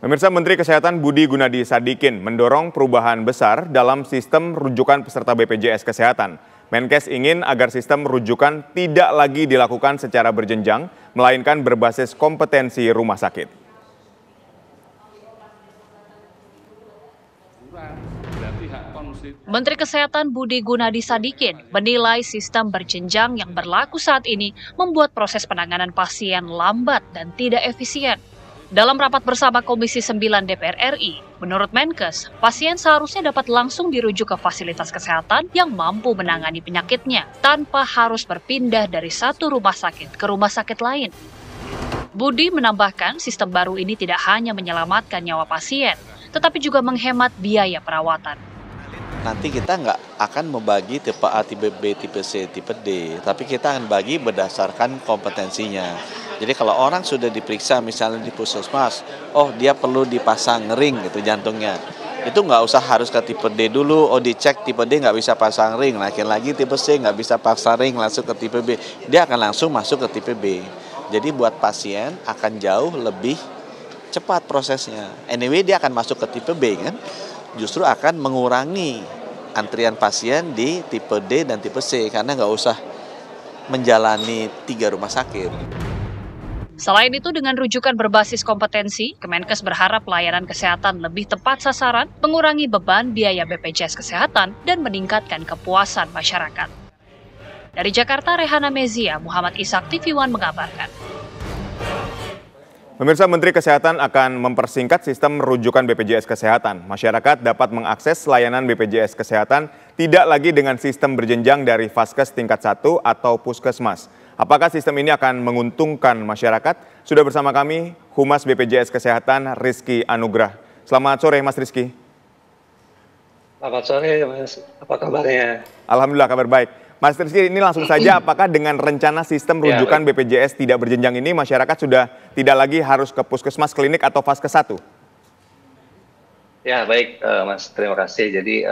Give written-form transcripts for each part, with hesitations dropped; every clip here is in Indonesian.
Pemirsa, Menteri Kesehatan Budi Gunadi Sadikin mendorong perubahan besar dalam sistem rujukan peserta BPJS Kesehatan. Menkes ingin agar sistem rujukan tidak lagi dilakukan secara berjenjang, melainkan berbasis kompetensi rumah sakit. Menteri Kesehatan Budi Gunadi Sadikin menilai sistem berjenjang yang berlaku saat ini membuat proses penanganan pasien lambat dan tidak efisien. Dalam rapat bersama Komisi 9 DPR RI, menurut Menkes, pasien seharusnya dapat langsung dirujuk ke fasilitas kesehatan yang mampu menangani penyakitnya tanpa harus berpindah dari satu rumah sakit ke rumah sakit lain. Budi menambahkan sistem baru ini tidak hanya menyelamatkan nyawa pasien, tetapi juga menghemat biaya perawatan. Nanti kita nggak akan membagi tipe A, tipe B, tipe C, tipe D, tapi kita akan bagi berdasarkan kompetensinya. Jadi kalau orang sudah diperiksa misalnya di puskesmas, oh dia perlu dipasang ring gitu jantungnya. Itu nggak usah harus ke tipe D dulu, oh dicek tipe D nggak bisa pasang ring, lagi tipe C nggak bisa pasang ring langsung ke tipe B. Dia akan langsung masuk ke tipe B. Jadi buat pasien akan jauh lebih cepat prosesnya. Anyway dia akan masuk ke tipe B kan. Justru akan mengurangi antrian pasien di tipe D dan tipe C karena nggak usah menjalani 3 rumah sakit. Selain itu, dengan rujukan berbasis kompetensi, Kemenkes berharap pelayanan kesehatan lebih tepat sasaran, mengurangi beban biaya BPJS Kesehatan, dan meningkatkan kepuasan masyarakat. Dari Jakarta, Rehana Mezia, Muhammad Ishak, TV One mengabarkan. Pemirsa, Menteri Kesehatan akan mempersingkat sistem rujukan BPJS Kesehatan. Masyarakat dapat mengakses layanan BPJS Kesehatan tidak lagi dengan sistem berjenjang dari Vaskes tingkat 1 atau Puskesmas. Apakah sistem ini akan menguntungkan masyarakat? Sudah bersama kami Humas BPJS Kesehatan Rizky Anugrah. Selamat sore Mas Rizky. Selamat sore Mas, apa kabarnya? Alhamdulillah kabar baik. Mas Rizky, ini langsung saja, apakah dengan rencana sistem rujukan BPJS tidak berjenjang ini, masyarakat sudah tidak lagi harus ke puskesmas, klinik, atau Vaskes 1? Ya, baik Mas, terima kasih. Jadi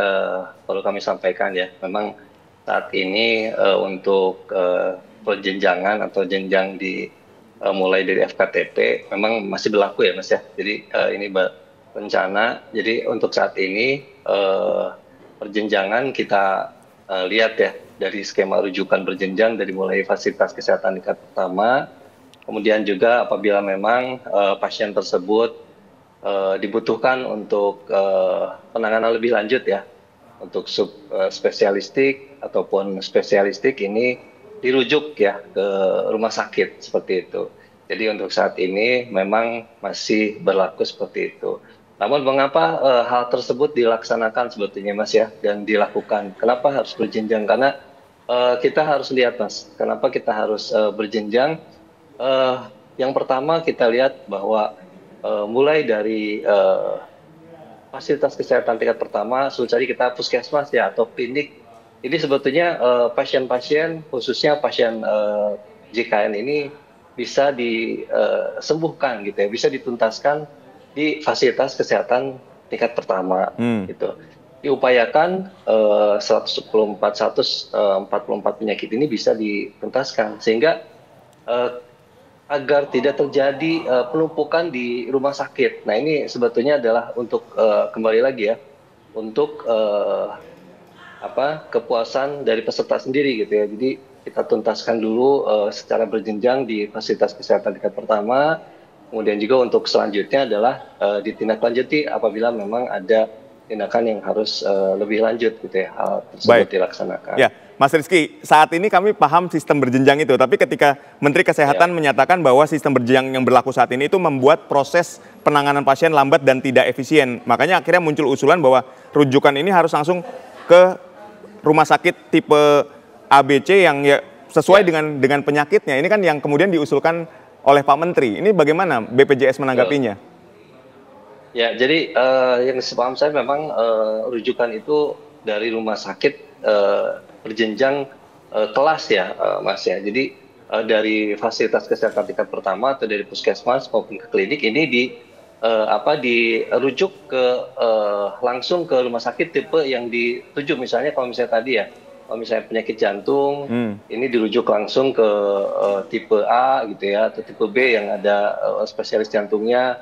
perlu kami sampaikan ya, memang saat ini untuk perjenjangan atau jenjang di mulai dari FKTP memang masih berlaku ya Mas ya. Jadi ini rencana, jadi untuk saat ini perjenjangan kita lihat ya, dari skema rujukan berjenjang dari mulai fasilitas kesehatan tingkat pertama, kemudian juga apabila memang pasien tersebut dibutuhkan untuk penanganan lebih lanjut ya, untuk subspesialistik ataupun spesialistik ini dirujuk ya ke rumah sakit seperti itu. Jadi untuk saat ini memang masih berlaku seperti itu. Namun mengapa hal tersebut dilaksanakan sebetulnya Mas ya, dan dilakukan? Kenapa harus berjenjang? Karena kita harus lihat Mas, kenapa kita harus berjenjang? Yang pertama kita lihat bahwa mulai dari fasilitas kesehatan tingkat pertama, sebut kita puskesmas ya atau klinik, ini sebetulnya pasien-pasien khususnya pasien JKN ini bisa disembuhkan gitu ya, bisa dituntaskan di fasilitas kesehatan tingkat pertama gitu. Diupayakan 144 penyakit ini bisa dituntaskan sehingga agar tidak terjadi penumpukan di rumah sakit. Nah, ini sebetulnya adalah untuk kembali lagi ya, untuk kepuasan dari peserta sendiri gitu ya. Jadi kita tuntaskan dulu secara berjenjang di fasilitas kesehatan tingkat pertama. Kemudian juga untuk selanjutnya adalah ditindaklanjuti apabila memang ada tindakan yang harus lebih lanjut gitu ya, hal tersebut dilaksanakan. Ya, Mas Rizky, saat ini kami paham sistem berjenjang itu, tapi ketika Menteri Kesehatan menyatakan bahwa sistem berjenjang yang berlaku saat ini itu membuat proses penanganan pasien lambat dan tidak efisien. Makanya akhirnya muncul usulan bahwa rujukan ini harus langsung ke rumah sakit tipe ABC yang ya sesuai dengan penyakitnya. Ini kan yang kemudian diusulkan oleh Pak Menteri. Ini bagaimana BPJS menanggapinya? Ya, jadi yang sepaham saya memang rujukan itu dari rumah sakit berjenjang kelas ya Mas ya. Jadi dari fasilitas kesehatan tingkat pertama atau dari puskesmas maupun ke klinik ini dirujuk ke langsung ke rumah sakit tipe yang dituju. Misalnya kalau misalnya tadi ya, kalau misalnya penyakit jantung, ini dirujuk langsung ke tipe A gitu ya, atau tipe B yang ada spesialis jantungnya.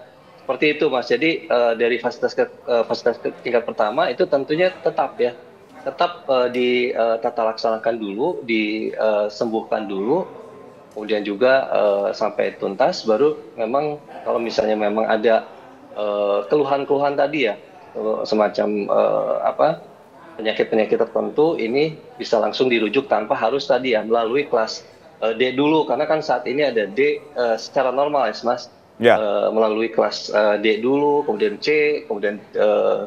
Seperti itu, Mas. Jadi dari fasilitas tingkat pertama itu tentunya tetap ya, tetap ditata laksanakan dulu, disembuhkan dulu, kemudian juga sampai tuntas. Baru memang kalau misalnya memang ada keluhan-keluhan tadi ya, semacam penyakit-penyakit tertentu, ini bisa langsung dirujuk tanpa harus tadi ya melalui kelas D dulu, karena kan saat ini ada D secara normal ya, Mas. Ya. Melalui kelas D dulu, kemudian C, kemudian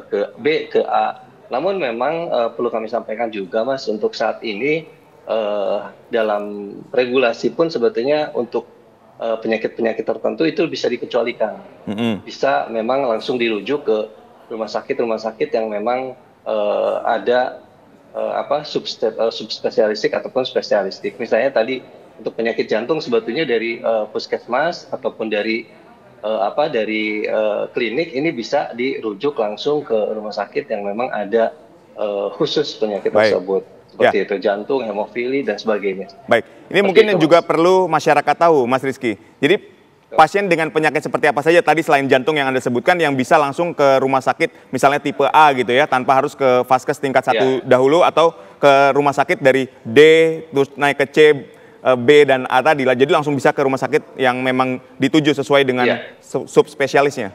ke B, ke A. Namun memang perlu kami sampaikan juga, Mas, untuk saat ini dalam regulasi pun sebetulnya untuk penyakit-penyakit tertentu itu bisa dikecualikan. Bisa memang langsung dirujuk ke rumah sakit yang memang ada subspesialistik ataupun spesialistik. Misalnya tadi untuk penyakit jantung sebetulnya dari puskesmas ataupun dari klinik ini bisa dirujuk langsung ke rumah sakit yang memang ada khusus penyakit tersebut. Seperti itu, jantung, hemofili, dan sebagainya. Baik, ini mungkin yang juga perlu masyarakat tahu, Mas Rizky. Jadi pasien dengan penyakit seperti apa saja tadi selain jantung yang Anda sebutkan yang bisa langsung ke rumah sakit misalnya tipe A gitu ya, tanpa harus ke vaskes tingkat 1 dahulu atau ke rumah sakit dari D terus naik ke C, B dan A tadi, jadi langsung bisa ke rumah sakit yang memang dituju sesuai dengan subspesialisnya.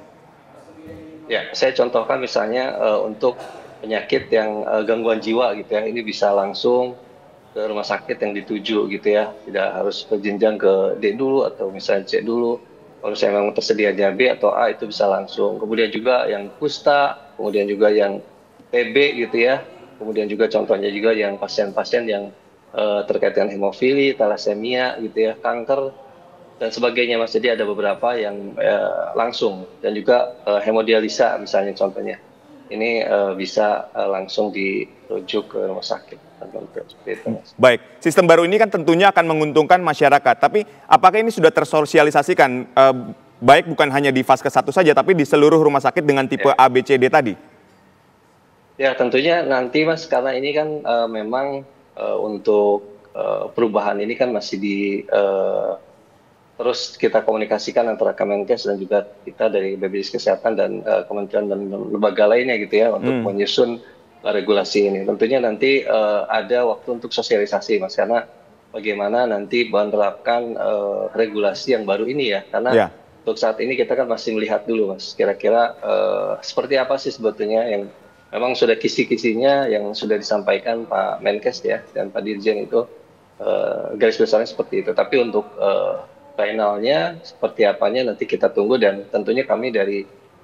Ya, saya contohkan misalnya untuk penyakit yang gangguan jiwa gitu ya, ini bisa langsung ke rumah sakit yang dituju gitu ya, tidak harus berjenjang ke D dulu atau misalnya C dulu. Kalau misalnya memang tersedianya B atau A itu bisa langsung. Kemudian juga yang kusta, kemudian juga yang TB gitu ya, kemudian juga contohnya juga yang pasien-pasien yang terkait dengan hemofili, talasemia gitu ya, kanker dan sebagainya, Mas. Jadi ada beberapa yang langsung, dan juga hemodialisa misalnya contohnya. Ini bisa langsung dirujuk ke rumah sakit. Baik, sistem baru ini kan tentunya akan menguntungkan masyarakat, tapi apakah ini sudah tersosialisasikan baik bukan hanya di vaskes 1 saja, tapi di seluruh rumah sakit dengan tipe A, B, C, D tadi? Ya tentunya nanti, Mas, karena ini kan memang untuk perubahan ini kan masih terus kita komunikasikan antara Kemenkes dan juga kita dari BPJS Kesehatan dan kementerian dan lembaga lainnya gitu ya, untuk menyusun regulasi ini. Tentunya nanti ada waktu untuk sosialisasi, Mas, karena bagaimana nanti menerapkan regulasi yang baru ini ya, karena untuk saat ini kita kan masih melihat dulu, Mas, kira-kira seperti apa sih sebetulnya yang memang sudah kisi-kisinya yang sudah disampaikan Pak Menkes ya dan Pak Dirjen itu garis besarnya seperti itu. Tapi untuk finalnya seperti apanya nanti kita tunggu, dan tentunya kami dari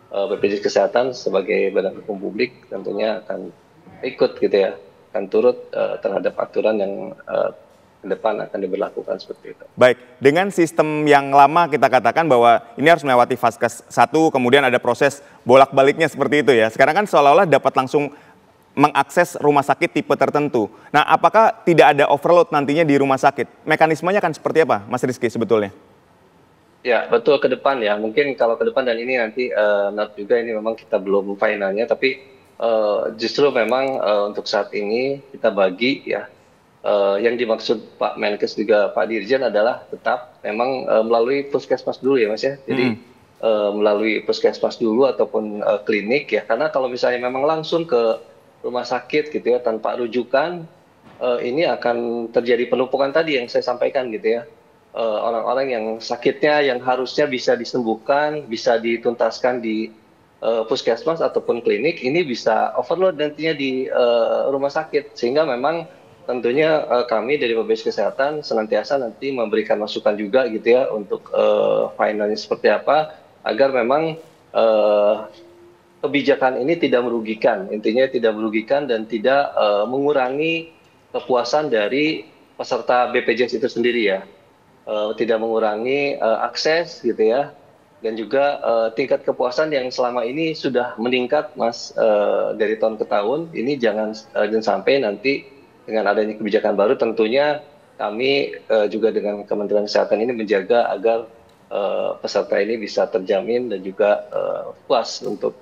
BPJS Kesehatan sebagai badan hukum publik tentunya akan ikut gitu ya, akan turut terhadap aturan yang ke depan akan diberlakukan seperti itu. Baik, dengan sistem yang lama kita katakan bahwa ini harus melewati vaskes 1, kemudian ada proses bolak-baliknya seperti itu ya. Sekarang kan seolah-olah dapat langsung mengakses rumah sakit tipe tertentu. Nah, apakah tidak ada overload nantinya di rumah sakit? Mekanismenya akan seperti apa, Mas Rizky sebetulnya? Ya, betul, ke depan ya. Mungkin kalau ke depan, dan ini nanti juga ini memang kita belum finalnya, tapi justru memang untuk saat ini kita bagi ya. Yang dimaksud Pak Menkes juga Pak Dirjen adalah tetap memang melalui puskesmas dulu ya, Mas ya. Jadi melalui puskesmas dulu ataupun klinik ya. Karena kalau misalnya memang langsung ke rumah sakit gitu ya tanpa rujukan, ini akan terjadi penumpukan tadi yang saya sampaikan gitu ya. Orang-orang yang sakitnya yang harusnya bisa disembuhkan, bisa dituntaskan di puskesmas ataupun klinik, ini bisa overload nantinya di rumah sakit, sehingga memang tentunya kami dari BPJS Kesehatan senantiasa nanti memberikan masukan juga gitu ya untuk finalnya seperti apa, agar memang kebijakan ini tidak merugikan, intinya tidak merugikan dan tidak mengurangi kepuasan dari peserta BPJS itu sendiri ya, tidak mengurangi akses gitu ya, dan juga tingkat kepuasan yang selama ini sudah meningkat, Mas, dari tahun ke tahun. Ini jangan sampai nanti dengan adanya kebijakan baru, tentunya kami juga dengan Kementerian Kesehatan ini menjaga agar peserta ini bisa terjamin dan juga puas untuk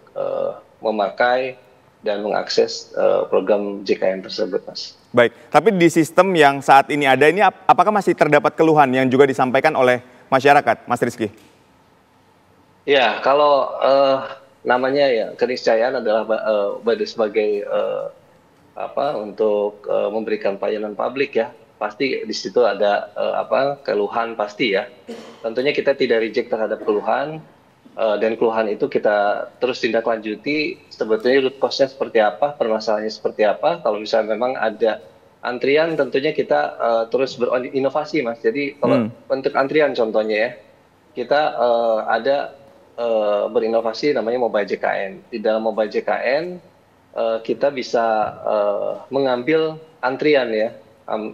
memakai dan mengakses program JKN tersebut, Mas. Baik, tapi di sistem yang saat ini ada ini apakah masih terdapat keluhan yang juga disampaikan oleh masyarakat, Mas Rizky? Ya, kalau namanya ya keniscayaan adalah sebagai untuk memberikan pelayanan publik ya. Pasti di situ ada keluhan pasti ya. Tentunya kita tidak reject terhadap keluhan dan keluhan itu kita terus tindak lanjuti sebetulnya root cause-nya seperti apa, permasalahannya seperti apa. Kalau misalnya memang ada antrian tentunya kita terus berinovasi Mas. Jadi kalau untuk antrian contohnya ya, kita ada berinovasi namanya Mobile JKN. Di dalam Mobile JKN kita bisa mengambil antrian ya,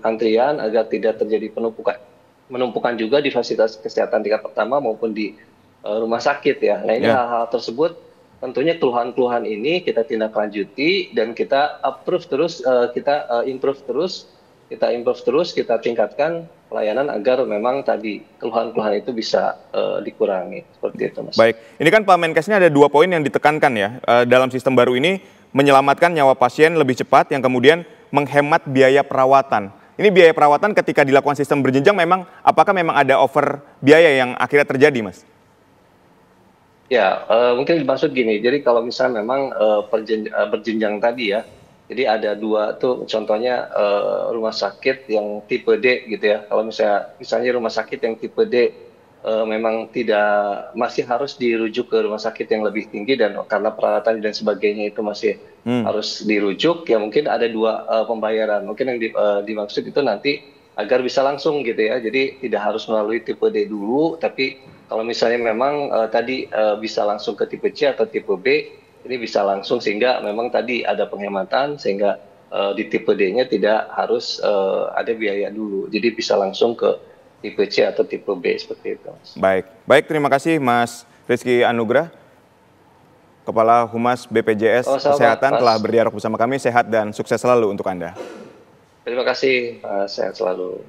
antrian agar tidak terjadi penumpukan juga di fasilitas kesehatan tingkat pertama maupun di rumah sakit ya. Nah ini hal-hal tersebut tentunya keluhan-keluhan ini kita tindak lanjuti dan kita approve terus, kita improve terus, kita tingkatkan pelayanan agar memang tadi keluhan-keluhan itu bisa dikurangi seperti itu Mas. Baik, ini kan Pak Menkes ini ada 2 poin yang ditekankan ya dalam sistem baru ini, menyelamatkan nyawa pasien lebih cepat, yang kemudian menghemat biaya perawatan. Ini biaya perawatan ketika dilakukan sistem berjenjang apakah memang ada over biaya yang akhirnya terjadi Mas? Ya, mungkin dimaksud gini, jadi kalau misalnya memang berjenjang tadi ya, jadi ada 2 tuh contohnya rumah sakit yang tipe D gitu ya. Kalau misalnya rumah sakit yang tipe D memang masih harus dirujuk ke rumah sakit yang lebih tinggi dan karena peralatan dan sebagainya itu masih harus dirujuk, ya mungkin ada 2 pembayaran. Mungkin yang dimaksud itu nanti agar bisa langsung gitu ya. Jadi tidak harus melalui tipe D dulu, tapi kalau misalnya memang tadi bisa langsung ke tipe C atau tipe B, ini bisa langsung sehingga memang tadi ada penghematan sehingga di tipe D-nya tidak harus ada biaya dulu. Jadi bisa langsung ke tipe C atau tipe B seperti itu. Baik, terima kasih Mas Rizky Anugrah, Kepala Humas BPJS Kesehatan telah berdialog bersama kami. Sehat dan sukses selalu untuk Anda. Terima kasih, sehat selalu.